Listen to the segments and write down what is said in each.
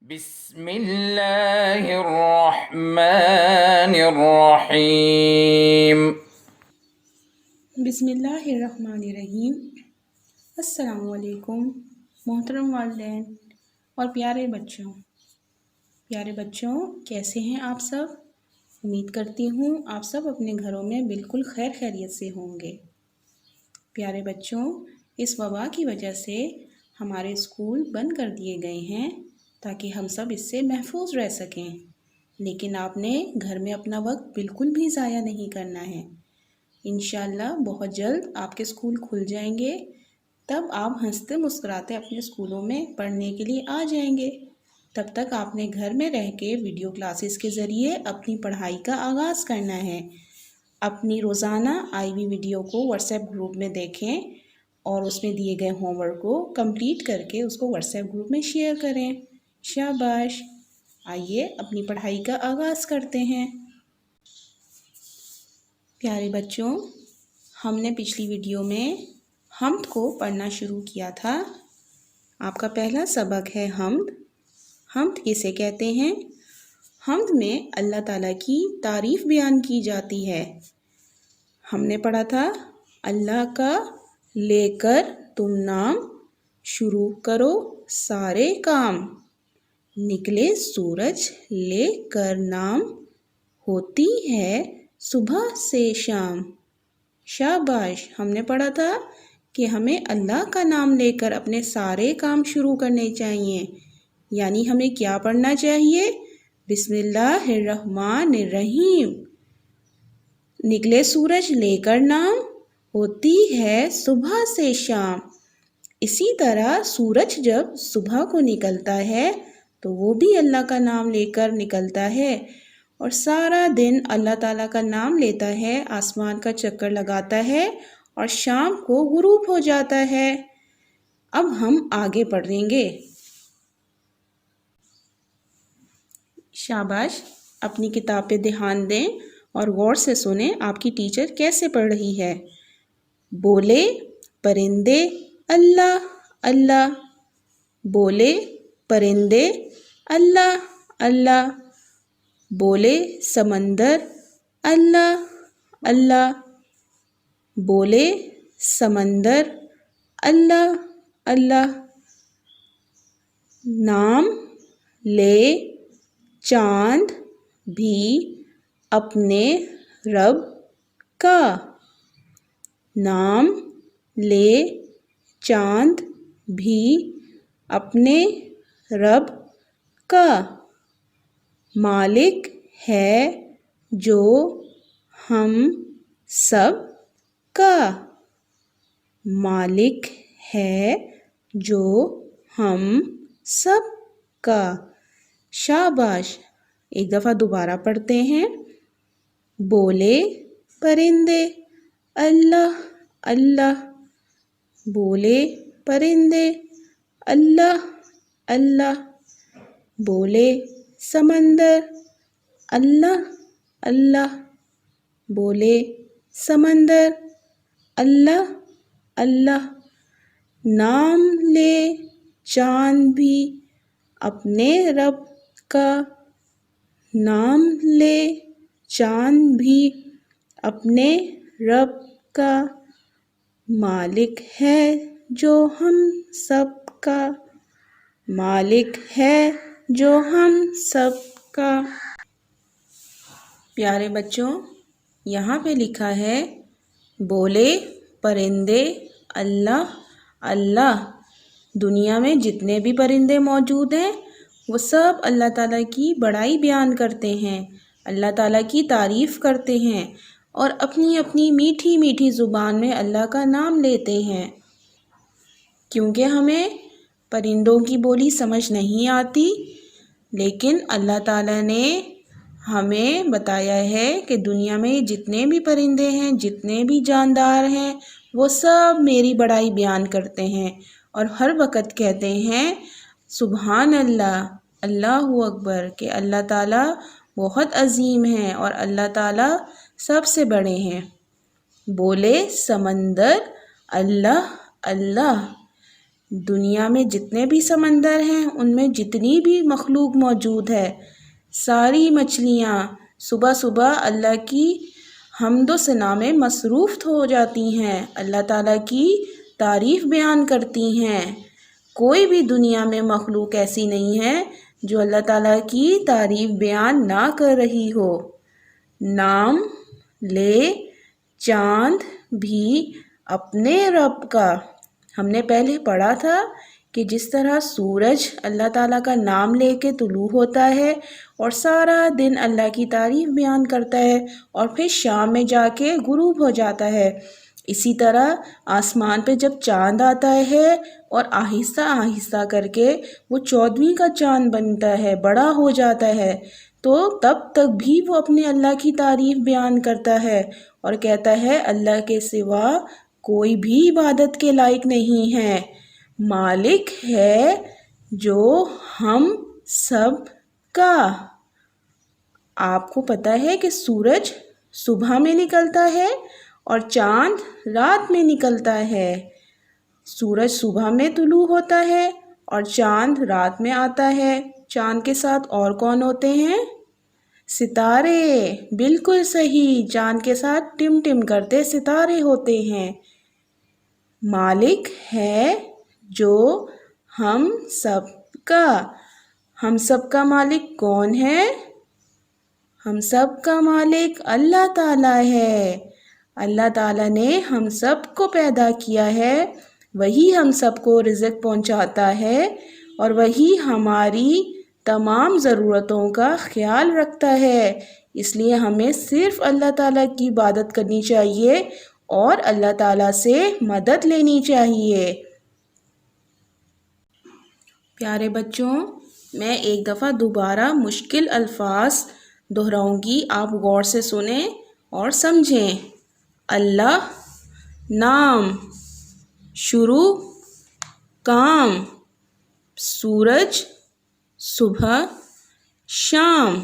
بسم اللہ الرحمن الرحیم۔ بسم اللہ الرحمن الرحیم۔ السلام علیکم محترم والدین اور پیارے بچوں کیسے ہیں آپ سب؟ امید کرتی ہوں آپ سب اپنے گھروں میں بالکل خیر خیریت سے ہوں گے۔ پیارے بچوں، اس وبا کی وجہ سے ہمارے اسکول بند کر دیے گئے ہیں تاکہ ہم سب اس سے محفوظ رہ سکیں، لیکن آپ نے گھر میں اپنا وقت بالکل بھی ضائع نہیں کرنا ہے۔ انشاءاللہ بہت جلد آپ کے اسکول کھل جائیں گے، تب آپ ہنستے مسکراتے اپنے اسکولوں میں پڑھنے کے لیے آ جائیں گے۔ تب تک آپ نے گھر میں رہ کے ویڈیو کلاسز کے ذریعے اپنی پڑھائی کا آغاز کرنا ہے۔ اپنی روزانہ آئی ہوئی ویڈیو کو واٹس ایپ گروپ میں دیکھیں اور اس میں دیے گئے ہوم ورک کو کمپلیٹ کر کے اس کو واٹس ایپ گروپ میں شیئر کریں۔ شاباش! آئیے اپنی پڑھائی کا آغاز کرتے ہیں۔ پیارے بچوں، ہم نے پچھلی ویڈیو میں حمد کو پڑھنا شروع کیا تھا۔ آپ کا پہلا سبق ہے حمد۔ حمد کسے کہتے ہیں؟ حمد میں اللہ تعالیٰ کی تعریف بیان کی جاتی ہے۔ ہم نے پڑھا تھا اللہ کا لے کر تم نام، شروع کرو سارے کام، نکلے سورج لے کر نام، ہوتی ہے صبح سے شام۔ شاباش! ہم نے پڑھا تھا کہ ہمیں اللہ کا نام لے کر اپنے سارے کام شروع کرنے چاہیے، یعنی ہمیں کیا پڑھنا چاہیے؟ بسم اللہ الرحمن الرحیم۔ نکلے سورج لے کر نام، ہوتی ہے صبح سے شام۔ اسی طرح سورج جب صبح کو نکلتا ہے تو وہ بھی اللہ کا نام لے کر نکلتا ہے اور سارا دن اللہ تعالیٰ کا نام لیتا ہے، آسمان کا چکر لگاتا ہے اور شام کو غروب ہو جاتا ہے۔ اب ہم آگے پڑھیں گے۔ شاباش! اپنی کتاب پہ دھیان دیں اور غور سے سنیں آپ کی ٹیچر کیسے پڑھ رہی ہے۔ بولے پرندے اللہ اللہ، بولے پرندے اللہ اللہ، بولے سمندر اللہ اللہ، بولے سمندر اللہ اللہ، نام لے چاند بھی اپنے رب کا، نام لے چاند بھی اپنے رب کا، مالک ہے جو ہم سب کا، مالک ہے جو ہم سب کا۔ شاباش! ایک دفعہ دوبارہ پڑھتے ہیں۔ بولے پرندے اللہ اللہ، بولے پرندے اللہ اللہ، بولے سمندر اللہ اللہ، بولے سمندر اللہ اللہ، نام لے چاند بھی اپنے رب کا، نام لے چاند بھی اپنے رب کا، مالک ہے جو ہم سب کا، مالک ہے جو ہم سب کا۔ پیارے بچوں، یہاں پہ لکھا ہے بولے پرندے اللہ اللہ۔ دنیا میں جتنے بھی پرندے موجود ہیں وہ سب اللہ تعالیٰ کی بڑائی بیان کرتے ہیں، اللہ تعالیٰ کی تعریف کرتے ہیں اور اپنی اپنی میٹھی میٹھی زبان میں اللہ کا نام لیتے ہیں۔ کیونکہ ہمیں پرندوں کی بولی سمجھ نہیں آتی، لیکن اللہ تعالیٰ نے ہمیں بتایا ہے کہ دنیا میں جتنے بھی پرندے ہیں، جتنے بھی جاندار ہیں، وہ سب میری بڑائی بیان کرتے ہیں اور ہر وقت کہتے ہیں سبحان اللہ، اللہ اکبر، کہ اللہ تعالیٰ بہت عظیم ہیں اور اللہ تعالیٰ سب سے بڑے ہیں۔ بولے سمندر اللہ اللہ، دنیا میں جتنے بھی سمندر ہیں ان میں جتنی بھی مخلوق موجود ہے، ساری مچھلیاں صبح صبح اللہ کی حمد و ثنا میں مصروف ہو جاتی ہیں، اللہ تعالیٰ کی تعریف بیان کرتی ہیں۔ کوئی بھی دنیا میں مخلوق ایسی نہیں ہے جو اللہ تعالیٰ کی تعریف بیان نہ کر رہی ہو۔ نام لے چاند بھی اپنے رب کا۔ ہم نے پہلے پڑھا تھا کہ جس طرح سورج اللہ تعالیٰ کا نام لے کے طلوع ہوتا ہے اور سارا دن اللہ کی تعریف بیان کرتا ہے اور پھر شام میں جا کے غروب ہو جاتا ہے، اسی طرح آسمان پہ جب چاند آتا ہے اور آہستہ آہستہ کر کے وہ 14ویں کا چاند بنتا ہے، بڑا ہو جاتا ہے، تو تب تک بھی وہ اپنے اللہ کی تعریف بیان کرتا ہے اور کہتا ہے اللہ کے سوا کوئی بھی عبادت کے لائق نہیں ہے، مالک ہے جو ہم سب کا۔ آپ کو پتہ ہے کہ سورج صبح میں نکلتا ہے اور چاند رات میں نکلتا ہے۔ سورج صبح میں طلوع ہوتا ہے اور چاند رات میں آتا ہے۔ چاند کے ساتھ اور کون ہوتے ہیں؟ ستارے۔ بالکل صحیح، چاند کے ساتھ ٹم ٹم کرتے ستارے ہوتے ہیں۔ مالک ہے جو ہم سب کا۔ ہم سب کا مالک کون ہے؟ ہم سب کا مالک اللہ تعالیٰ ہے۔ اللہ تعالیٰ نے ہم سب کو پیدا کیا ہے، وہی ہم سب کو رزق پہنچاتا ہے اور وہی ہماری تمام ضرورتوں کا خیال رکھتا ہے۔ اس لیے ہمیں صرف اللہ تعالیٰ کی عبادت کرنی چاہیے اور اللہ تعالیٰ سے مدد لینی چاہیے۔ پیارے بچوں، میں ایک دفعہ دوبارہ مشکل الفاظ دہراؤں گی، آپ غور سے سنیں اور سمجھیں۔ اللہ، نام، شروع، کام، سورج، صبح، شام،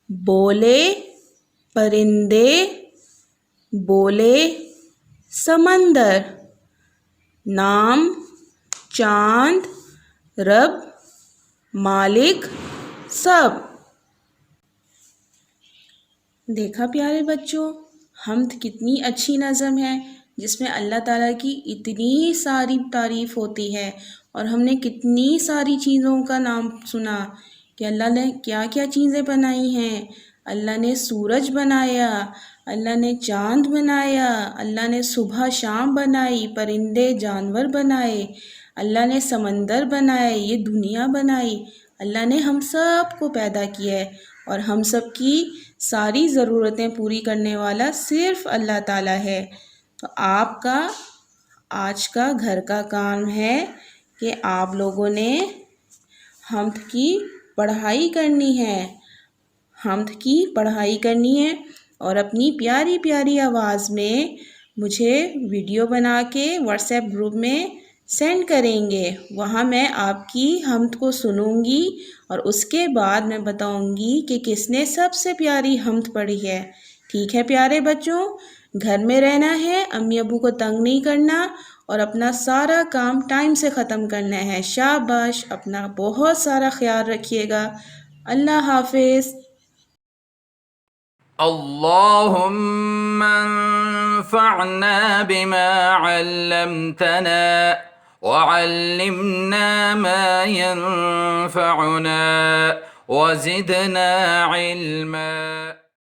بولے، پرندے، بولے، سمندر، نام، چاند، رب، مالک، سب۔ دیکھا پیارے بچوں، حمد کتنی اچھی نظم ہے جس میں اللہ تعالیٰ کی اتنی ساری تعریف ہوتی ہے، اور ہم نے کتنی ساری چیزوں کا نام سنا کہ اللہ نے کیا کیا چیزیں بنائی ہیں۔ اللہ نے سورج بنایا، اللہ نے چاند بنایا، اللہ نے صبح شام بنائی، پرندے جانور بنائے، اللہ نے سمندر بنائے، یہ دنیا بنائی۔ اللہ نے ہم سب کو پیدا کیا ہے اور ہم سب کی ساری ضرورتیں پوری کرنے والا صرف اللہ تعالیٰ ہے۔ تو آپ کا آج کا گھر کا کام ہے کہ آپ لوگوں نے حمد کی پڑھائی کرنی ہے، حمد کی پڑھائی کرنی ہے اور اپنی پیاری پیاری آواز میں مجھے ویڈیو بنا کے واٹس ایپ گروپ میں سینڈ کریں گے۔ وہاں میں آپ کی حمد کو سنوں گی اور اس کے بعد میں بتاؤں گی کہ کس نے سب سے پیاری حمد پڑھی ہے۔ ٹھیک ہے پیارے بچوں، گھر میں رہنا ہے، امی ابو کو تنگ نہیں کرنا اور اپنا سارا کام ٹائم سے ختم کرنا ہے۔ شاباش، اپنا بہت سارا خیال رکھیے گا۔ اللہ حافظ۔ اللهم انفعنا بما علمتنا وعلمنا ما ينفعنا وزدنا علما۔